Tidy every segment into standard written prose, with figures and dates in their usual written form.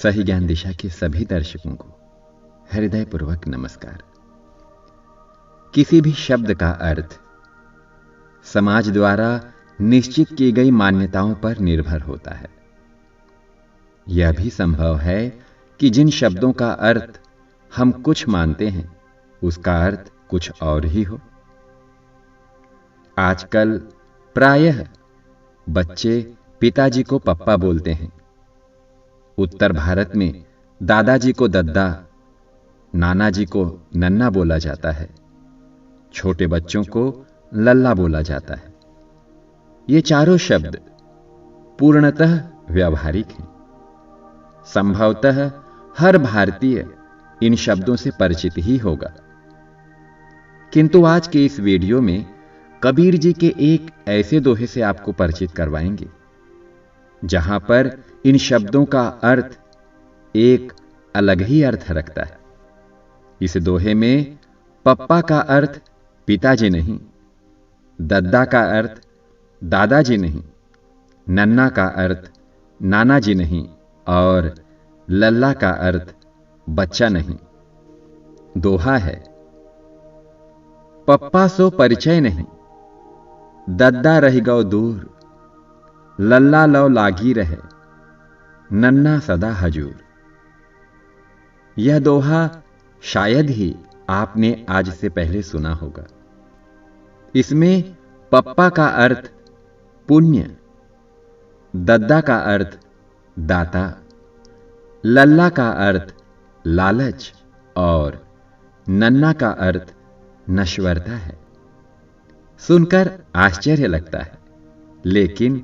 सही ज्ञान दिशा के सभी दर्शकों को हृदयपूर्वक नमस्कार। किसी भी शब्द का अर्थ समाज द्वारा निश्चित की गई मान्यताओं पर निर्भर होता है। यह भी संभव है कि जिन शब्दों का अर्थ हम कुछ मानते हैं उसका अर्थ कुछ और ही हो। आजकल प्रायः बच्चे पिताजी को पप्पा बोलते हैं। उत्तर भारत में दादाजी को दद्दा, नाना जी को नन्ना बोला जाता है। छोटे बच्चों को लल्ला बोला जाता है। ये चारों शब्द पूर्णतः व्यावहारिक हैं। संभवतः हर भारतीय इन शब्दों से परिचित ही होगा। किंतु आज के इस वीडियो में कबीर जी के एक ऐसे दोहे से आपको परिचित करवाएंगे जहां पर इन शब्दों का अर्थ एक अलग ही अर्थ रखता है। इस दोहे में पप्पा का अर्थ पिताजी नहीं, दद्दा का अर्थ दादाजी नहीं, नन्ना का अर्थ नाना जी नहीं और लल्ला का अर्थ बच्चा नहीं। दोहा है, पप्पा सो परिचय नहीं, दद्दा रह गौ दूर, लल्ला लव लागी रहे, नन्ना सदा हजूर। यह दोहा शायद ही आपने आज से पहले सुना होगा। इसमें पप्पा का अर्थ पुण्य, दद्दा का अर्थ दाता, लल्ला का अर्थ लालच और नन्ना का अर्थ नश्वरता है। सुनकर आश्चर्य लगता है, लेकिन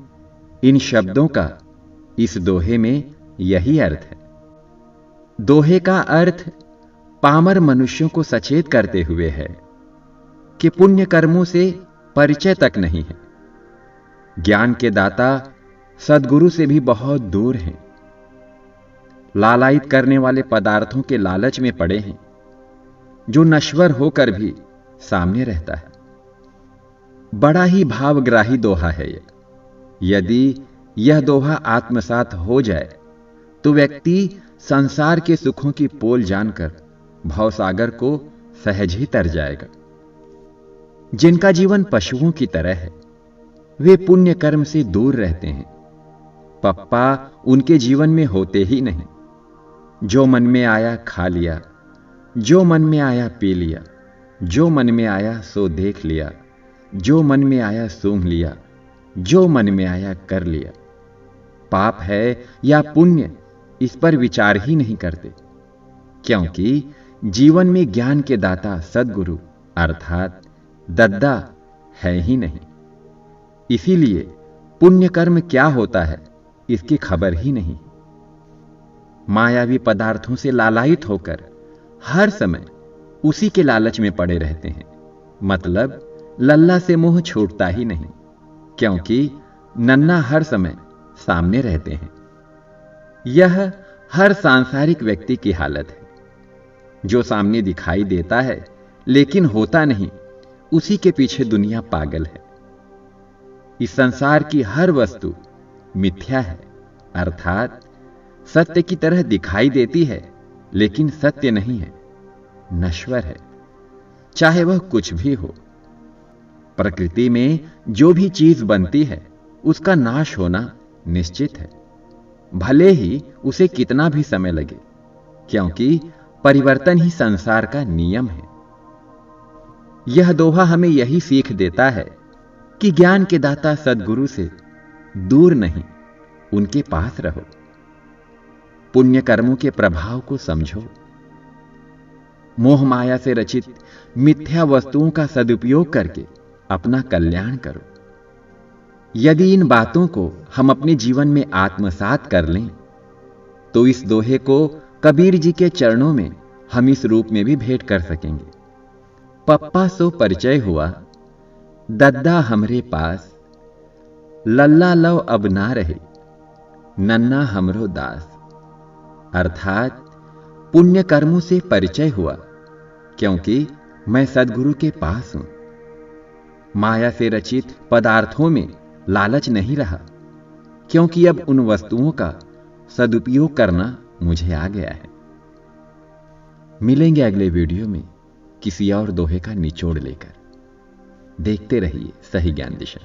इन शब्दों का इस दोहे में यही अर्थ है। दोहे का अर्थ पामर मनुष्यों को सचेत करते हुए है कि पुण्य कर्मों से परिचय तक नहीं है। ज्ञान के दाता सद्गुरु से भी बहुत दूर हैं। लालायित करने वाले पदार्थों के लालच में पड़े हैं, जो नश्वर होकर भी सामने रहता है। बड़ा ही भावग्राही दोहा है यह। यदि यह दोहा आत्मसात हो जाए तो व्यक्ति संसार के सुखों की पोल जानकर भवसागर को सहज ही तर जाएगा। जिनका जीवन पशुओं की तरह है वे पुण्य कर्म से दूर रहते हैं। पप्पा उनके जीवन में होते ही नहीं। जो मन में आया खा लिया, जो मन में आया पी लिया, जो मन में आया सो देख लिया, जो मन में आया सूंघ लिया, जो मन में आया कर लिया। पाप है या पुण्य इस पर विचार ही नहीं करते, क्योंकि जीवन में ज्ञान के दाता सद्गुरु अर्थात दद्दा है ही नहीं। इसीलिए पुण्य कर्म क्या होता है इसकी खबर ही नहीं। मायावी पदार्थों से लालायित होकर हर समय उसी के लालच में पड़े रहते हैं। मतलब लल्ला से मुंह छूटता ही नहीं, क्योंकि नन्ना हर समय सामने रहते हैं। यह हर सांसारिक व्यक्ति की हालत है। जो सामने दिखाई देता है लेकिन होता नहीं, उसी के पीछे दुनिया पागल है। इस संसार की हर वस्तु मिथ्या है, अर्थात सत्य की तरह दिखाई देती है लेकिन सत्य नहीं है, नश्वर है, चाहे वह कुछ भी हो। प्रकृति में जो भी चीज बनती है उसका नाश होना निश्चित है, भले ही उसे कितना भी समय लगे, क्योंकि परिवर्तन ही संसार का नियम है। यह दोहा हमें यही सीख देता है कि ज्ञान के दाता सद्गुरु से दूर नहीं, उनके पास रहो। पुण्य कर्मों के प्रभाव को समझो। मोह माया से रचित मिथ्या वस्तुओं का सदुपयोग करके अपना कल्याण करो। यदि इन बातों को हम अपने जीवन में आत्मसात कर लें तो इस दोहे को कबीर जी के चरणों में हम इस रूप में भी भेंट कर सकेंगे। पप्पा सो परिचय हुआ, दद्दा हमरे पास, लल्ला लव अब ना रहे, नन्ना हमरो दास। अर्थात पुण्य कर्मों से परिचय हुआ क्योंकि मैं सद्गुरु के पास हूं। माया से रचित पदार्थों में लालच नहीं रहा, क्योंकि अब उन वस्तुओं का सदुपयोग करना मुझे आ गया है। मिलेंगे अगले वीडियो में किसी और दोहे का निचोड़ लेकर। देखते रहिए सही ज्ञान दिशा।